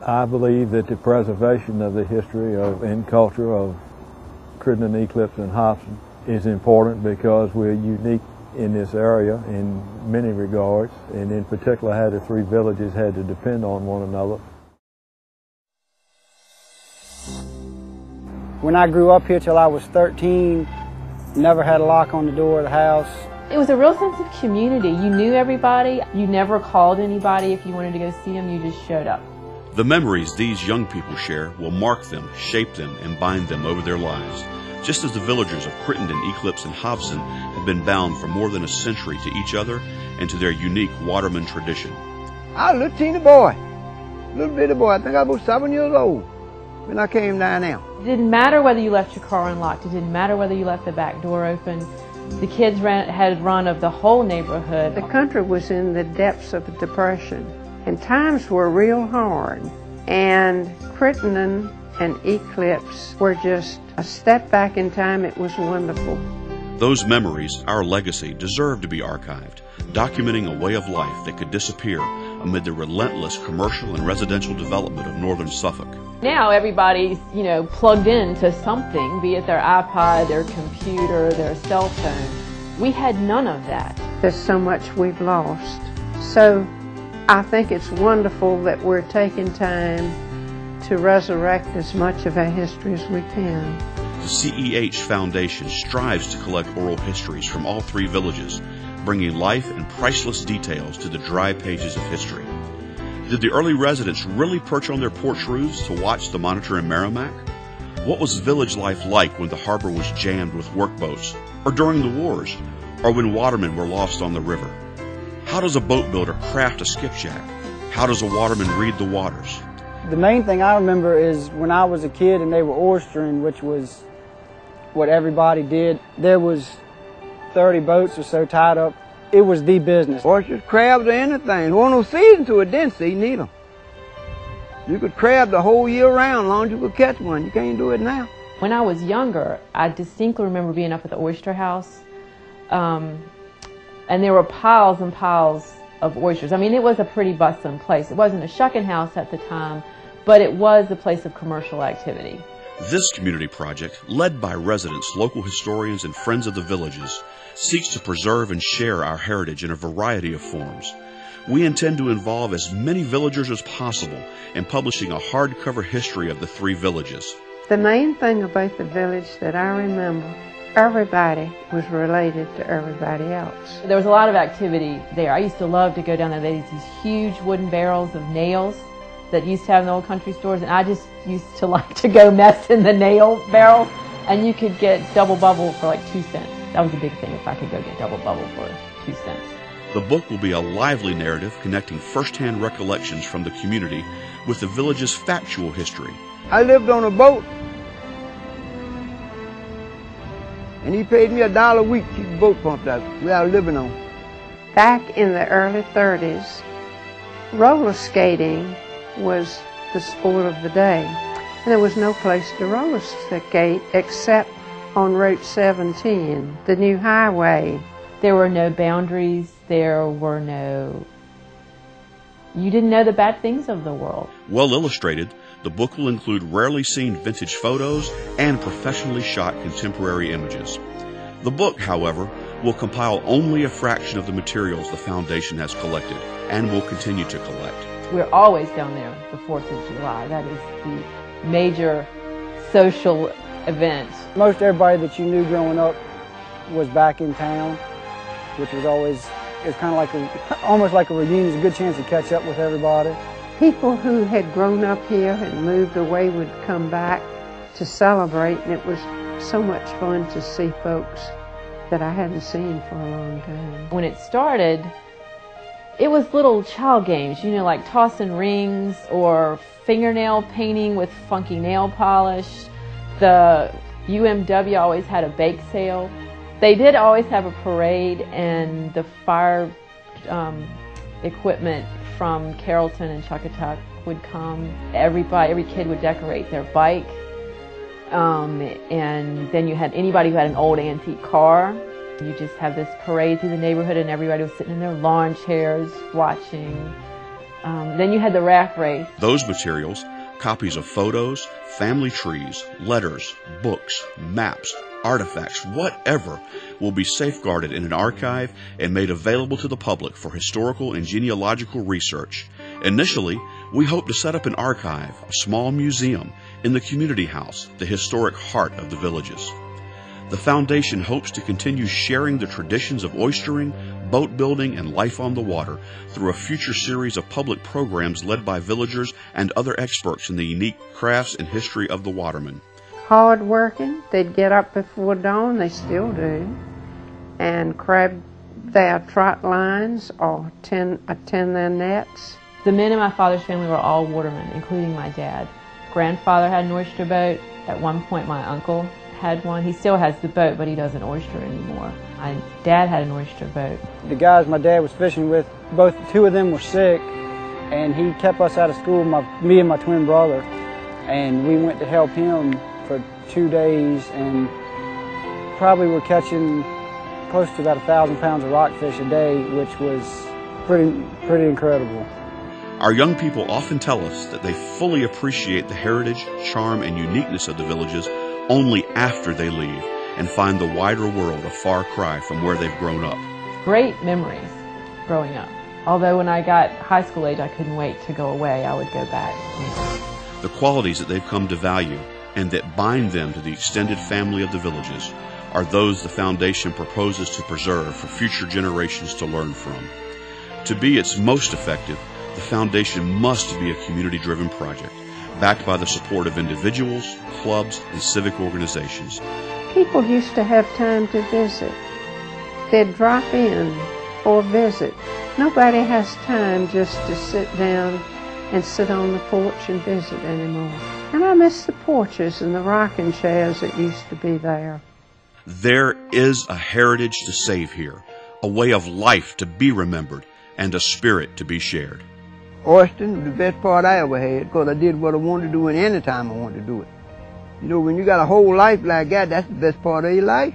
I believe that the preservation of the history and culture of Crittenden, Eclipse and Hobson is important because we're unique in this area in many regards, and in particular how the three villages had to depend on one another. When I grew up here till I was 13, never had a lock on the door of the house. It was a real sense of community. You knew everybody. You never called anybody if you wanted to go see them. You just showed up. The memories these young people share will mark them, shape them, and bind them over their lives, just as the villagers of Crittenden, Eclipse, and Hobson have been bound for more than a century to each other and to their unique waterman tradition. I was a little teeny boy, little bitty boy. I think I was about 7 years old when I came down there. It didn't matter whether you left your car unlocked. It didn't matter whether you left the back door open. The kids had run of the whole neighborhood. The country was in the depths of a depression, and times were real hard. And Crittenden and Eclipse were just a step back in time. It was wonderful. Those memories, our legacy, deserve to be archived, documenting a way of life that could disappear amid the relentless commercial and residential development of northern Suffolk. Now everybody's, plugged into something, be it their iPod, their computer, their cell phone. We had none of that. There's so much we've lost. So I think it's wonderful that we're taking time to resurrect as much of our history as we can. The CEH Foundation strives to collect oral histories from all three villages, bringing life and priceless details to the dry pages of history. Did the early residents really perch on their porch roofs to watch the Monitor and Merrimack? What was village life like when the harbor was jammed with workboats, or during the wars, or when watermen were lost on the river? How does a boat builder craft a skipjack? How does a waterman read the waters? The main thing I remember is when I was a kid and they were oystering, which was what everybody did. There was 30 boats or so tied up. It was the business. Oysters, crabs, or anything. There wasn't no season to it then, see, neither. You could crab the whole year round as long as you could catch one. You can't do it now. When I was younger, I distinctly remember being up at the oyster house, and there were piles and piles of oysters. I mean, it was a pretty bustling place. It wasn't a shucking house at the time, but it was a place of commercial activity. This community project, led by residents, local historians, and friends of the villages, seeks to preserve and share our heritage in a variety of forms. We intend to involve as many villagers as possible in publishing a hardcover history of the three villages. The main thing about the village that I remember, everybody was related to everybody else. There was a lot of activity there. I used to love to go down there. They had these huge wooden barrels of nails that used to have in the old country stores, and I just used to like to go mess in the nail barrels, and you could get double bubble for like 2 cents. That was a big thing, if I could go get double bubble for 2 cents. The book will be a lively narrative connecting first-hand recollections from the community with the village's factual history. I lived on a boat, and he paid me $1 a week to keep the boat pumped out without living on. Back in the early 30s, roller skating was the sport of the day. And there was no place to roller skate except on Route 17, the new highway. There were no boundaries. You didn't know the bad things of the world. Well illustrated, the book will include rarely seen vintage photos and professionally shot contemporary images. The book, however, will compile only a fraction of the materials the Foundation has collected and will continue to collect. We're always down there the 4th of July. That is the major social event. Most everybody that you knew growing up was back in town, which was always, it's kind of like almost like a reunion. It's a good chance to catch up with everybody. People who had grown up here and moved away would come back to celebrate, and it was so much fun to see folks that I hadn't seen for a long time. When it started, it was little child games, like tossing rings or fingernail painting with funky nail polish. The UMW always had a bake sale. They did always have a parade, and the fire equipment from Carrollton and Chuckatuck would come. Every kid would decorate their bike. And then you had anybody who had an old antique car. You just have this parade through the neighborhood, and everybody was sitting in their lawn chairs watching. Then you had the raft race. Those materials, copies of photos, family trees, letters, books, maps, artifacts, whatever, will be safeguarded in an archive and made available to the public for historical and genealogical research. Initially, we hope to set up an archive, a small museum, in the community house, the historic heart of the villages. The foundation hopes to continue sharing the traditions of oystering, boat building, and life on the water through a future series of public programs led by villagers and other experts in the unique crafts and history of the watermen. Hard working, they'd get up before dawn, they still do, and crab their trot lines or attend their nets. The men in my father's family were all watermen, including my dad. Grandfather had an oyster boat. At one point my uncle had one. He still has the boat, but he doesn't oyster anymore. My dad had an oyster boat. The guys my dad was fishing with, two of them were sick, and he kept us out of school, me and my twin brother, and we went to help him for 2 days, and probably were catching close to about 1,000 pounds of rockfish a day, which was pretty incredible. Our young people often tell us that they fully appreciate the heritage, charm, and uniqueness of the villages only after they leave and find the wider world a far cry from where they've grown up. Great memories growing up. Although when I got high school age, I couldn't wait to go away. I would go back. The qualities that they've come to value and that bind them to the extended family of the villages are those the foundation proposes to preserve for future generations to learn from. To be its most effective, the foundation must be a community-driven project, backed by the support of individuals, clubs, and civic organizations. People used to have time to visit. They'd drop in or visit. Nobody has time just to sit down and sit on the porch and visit anymore. And I miss the porches and the rocking chairs that used to be there. There is a heritage to save here, a way of life to be remembered, and a spirit to be shared. Oystering was the best part I ever had, because I did what I wanted to do and any time I wanted to do it. You know, when you got a whole life like that, that's the best part of your life.